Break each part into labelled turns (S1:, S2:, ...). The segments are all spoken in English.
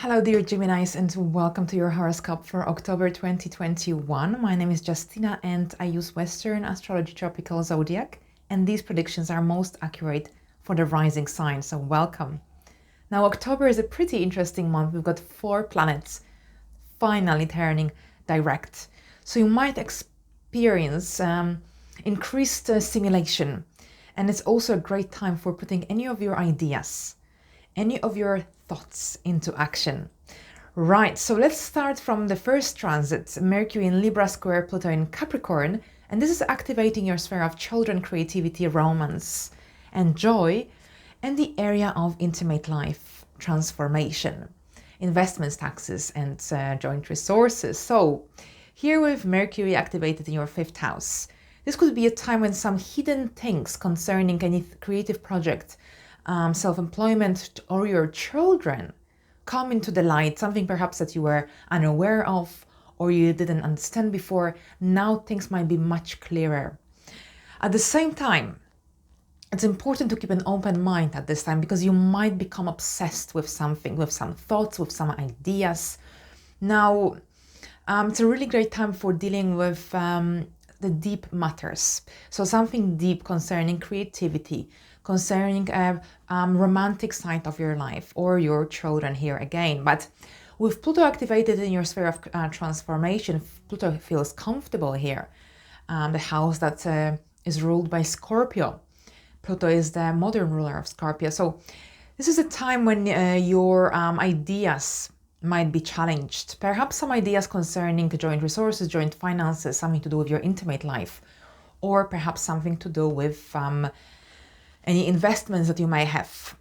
S1: Hello dear Geminis and welcome to your horoscope for October 2021. My name is Justina and I use Western Astrology Tropical Zodiac, and these predictions are most accurate for the rising sign, so welcome. Now October is a pretty interesting month. We've got 4 planets finally turning direct. So you might experience increased stimulation, and it's also a great time for putting any of your ideas, any of your thoughts into action. Right, so let's start from the first transit, Mercury in Libra square Pluto in Capricorn, and this is activating your sphere of children, creativity, romance, and joy, and the area of intimate life, transformation, investments, taxes, and joint resources. So here with Mercury activated in your 5th house, this could be a time when some hidden things concerning any creative project, self-employment, or your children come into the light, something perhaps that you were unaware of or you didn't understand before. Now things might be much clearer. At the same time, it's important to keep an open mind at this time because you might become obsessed with something, with some thoughts, with some ideas. Now, it's a really great time for dealing with the deep matters. So something deep concerning creativity, concerning a romantic side of your life or your children here again. But with Pluto activated in your sphere of transformation, Pluto feels comfortable here. The house that is ruled by Scorpio. Pluto is the modern ruler of Scorpio. So this is a time when your ideas might be challenged. Perhaps some ideas concerning joint resources, joint finances, something to do with your intimate life, or perhaps something to do with any investments that you may have.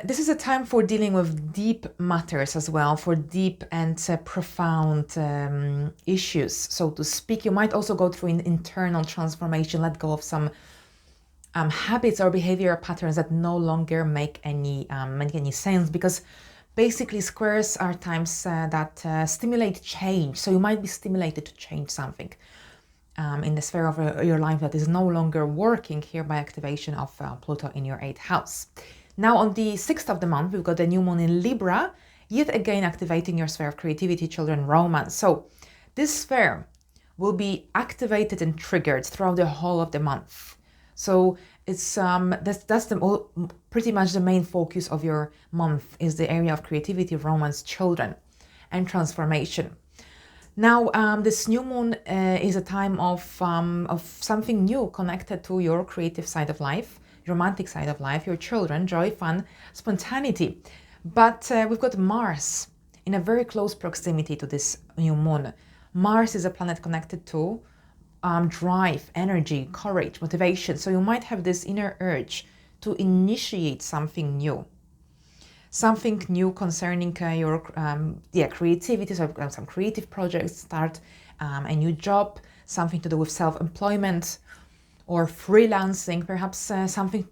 S1: This is a time for dealing with deep matters as well, for deep and profound issues, so to speak. You might also go through an internal transformation, let go of some habits or behavioral patterns that no longer make any sense, because basically squares are times that stimulate change. So you might be stimulated to change something in the sphere of your life that is no longer working here by activation of Pluto in your 8th house. Now on the 6th of the month, we've got the new moon in Libra, yet again activating your sphere of creativity, children, romance. So this sphere will be activated and triggered throughout the whole of the month. So it's that's pretty much the main focus of your month, is the area of creativity, romance, children, and transformation. Now, this new moon is a time of something new connected to your creative side of life, romantic side of life, your children, joy, fun, spontaneity. But we've got Mars in a very close proximity to this new moon. Mars is a planet connected to drive, energy, courage, motivation. So you might have this inner urge to initiate something new. Something new concerning your creativity, so some creative projects, start a new job, something to do with self-employment or freelancing, perhaps something,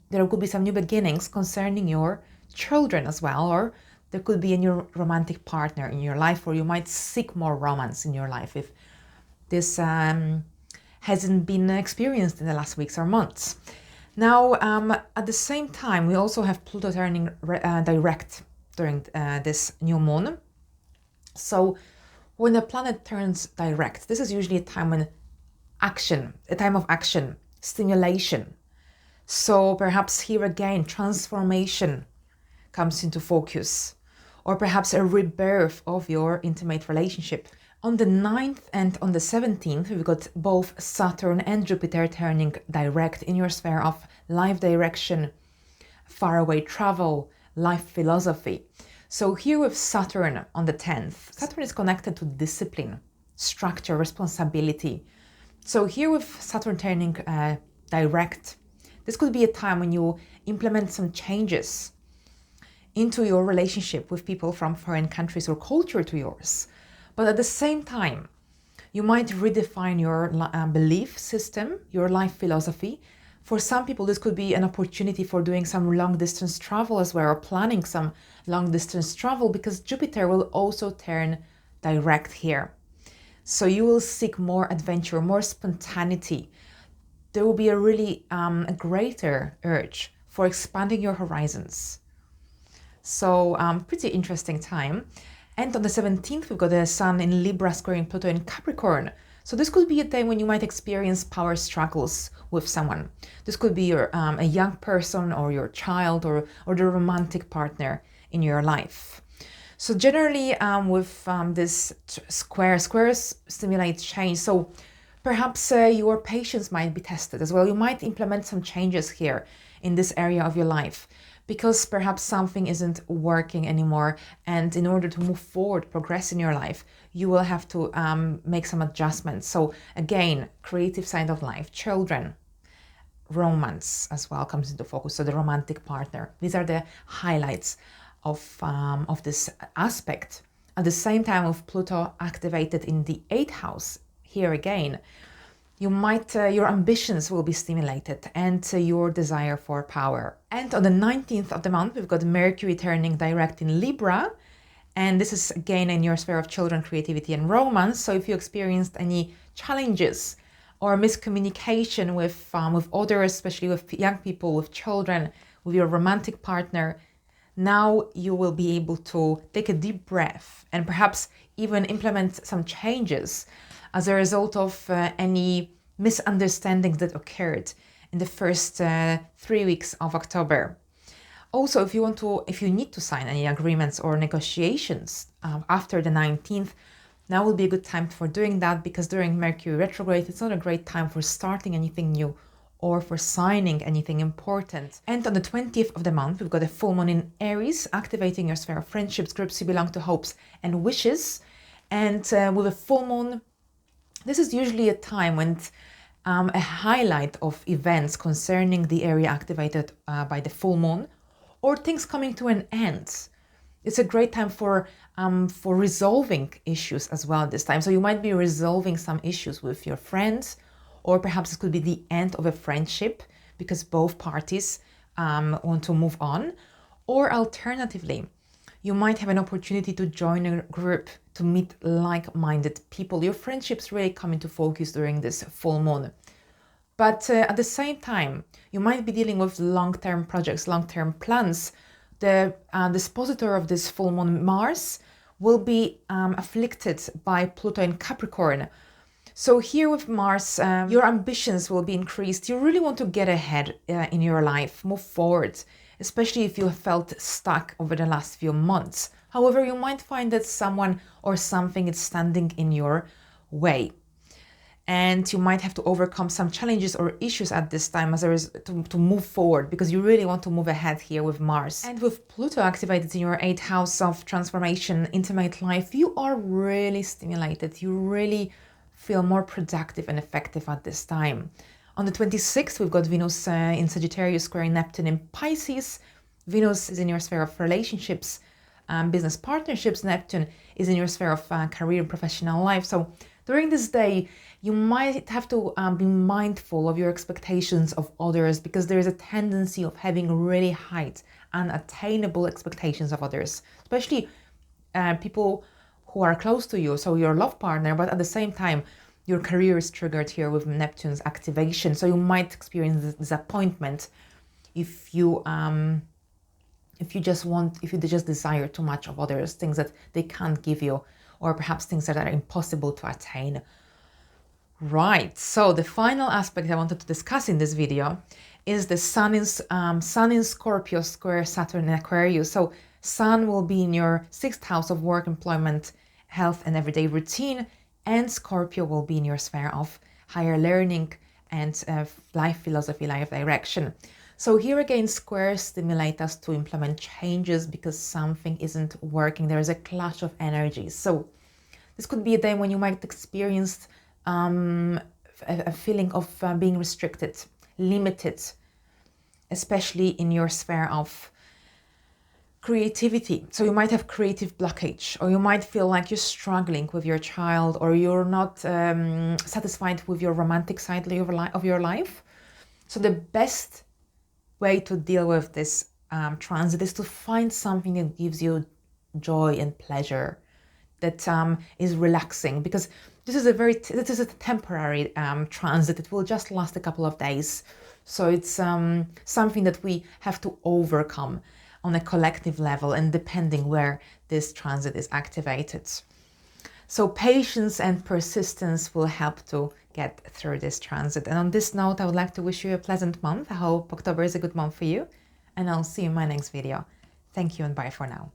S1: there could be some new beginnings concerning your children as well, or there could be a new romantic partner in your life, or you might seek more romance in your life if this hasn't been experienced in the last weeks or months. Now, at the same time, we also have Pluto turning direct during this new moon. So when a planet turns direct, this is usually a time when a time of action, stimulation. So perhaps here again, transformation comes into focus, or perhaps a rebirth of your intimate relationship. On the 9th and on the 17th, we've got both Saturn and Jupiter turning direct in your sphere of life direction, faraway travel, life philosophy. So here with Saturn on the 10th, Saturn is connected to discipline, structure, responsibility. So here with Saturn turning direct, this could be a time when you implement some changes into your relationship with people from foreign countries or culture to yours. But at the same time, you might redefine your belief system, your life philosophy. For some people, this could be an opportunity for doing some long-distance travel as well, or planning some long-distance travel, because Jupiter will also turn direct here. So you will seek more adventure, more spontaneity. There will be a greater urge for expanding your horizons, So pretty interesting time. And on the 17th, we've got the Sun in Libra squaring Pluto in Capricorn. So this could be a day when you might experience power struggles with someone. This could be a young person or your child or the romantic partner in your life. So generally with this squares stimulate change. So perhaps your patience might be tested as well. You might implement some changes here in this area of your life because perhaps something isn't working anymore. And in order to move forward, progress in your life, you will have to make some adjustments. So again, creative side of life, children, romance as well comes into focus. So the romantic partner. These are the highlights of this aspect. At the same time, with Pluto activated in the 8th house, here again, you might your ambitions will be stimulated and your desire for power. And on the 19th of the month, we've got Mercury turning direct in Libra, and this is again in your sphere of children, creativity, and romance. So if you experienced any challenges or miscommunication with others, especially with young people, with children, with your romantic partner, now you will be able to take a deep breath and perhaps even implement some changes as a result of any misunderstandings that occurred in the first 3 weeks of October. Also, if you need to sign any agreements or negotiations after the 19th, now will be a good time for doing that, because during Mercury retrograde, it's not a great time for starting anything new or for signing anything important. And on the 20th of the month, we've got a full moon in Aries, activating your sphere of friendships, groups you belong to, hopes and wishes. And with a full moon, this is usually a time when a highlight of events concerning the area activated by the full moon, or things coming to an end. It's a great time for resolving issues as well this time. So you might be resolving some issues with your friends, or perhaps it could be the end of a friendship because both parties want to move on. Or alternatively, you might have an opportunity to join a group to meet like-minded people. Your friendships really come into focus during this full moon. But at the same time, you might be dealing with long-term projects, long-term plans. The dispositor of this full moon, Mars, will be afflicted by Pluto in Capricorn. So here with Mars, your ambitions will be increased. You really want to get ahead in your life, move forward, especially if you have felt stuck over the last few months. However, you might find that someone or something is standing in your way. And you might have to overcome some challenges or issues at this time to move forward, because you really want to move ahead here with Mars. And with Pluto activated in your 8th house of transformation, intimate life, you are really stimulated. You really feel more productive and effective at this time. On the 26th, we've got Venus in Sagittarius squaring Neptune in Pisces. Venus is in your sphere of relationships, business partnerships. Neptune is in your sphere of career and professional life. So during this day, you might have to be mindful of your expectations of others, because there is a tendency of having really high, unattainable expectations of others, especially people who are close to you, so your love partner, but at the same time, your career is triggered here with Neptune's activation. So you might experience disappointment if you just desire too much of others, things that they can't give you, or perhaps things that are impossible to attain. Right, so the final aspect I wanted to discuss in this video is the Sun in Scorpio square Saturn in Aquarius. So Sun will be in your 6th house of work, employment, health, and everyday routine, and Scorpio will be in your sphere of higher learning and life philosophy, life direction. So here again, squares stimulate us to implement changes because something isn't working. There is a clash of energies. So this could be a day when you might experience a feeling of being restricted, limited, especially in your sphere of creativity. So you might have creative blockage, or you might feel like you're struggling with your child, or you're not satisfied with your romantic side of your life. So the best way to deal with this transit is to find something that gives you joy and pleasure, that is relaxing, because this is a temporary transit. It will just last a couple of days. So it's something that we have to overcome on a collective level and depending where this transit is activated. So patience and persistence will help to get through this transit. And on this note, I would like to wish you a pleasant month. I hope October is a good month for you, and I'll see you in my next video. Thank you and bye for now.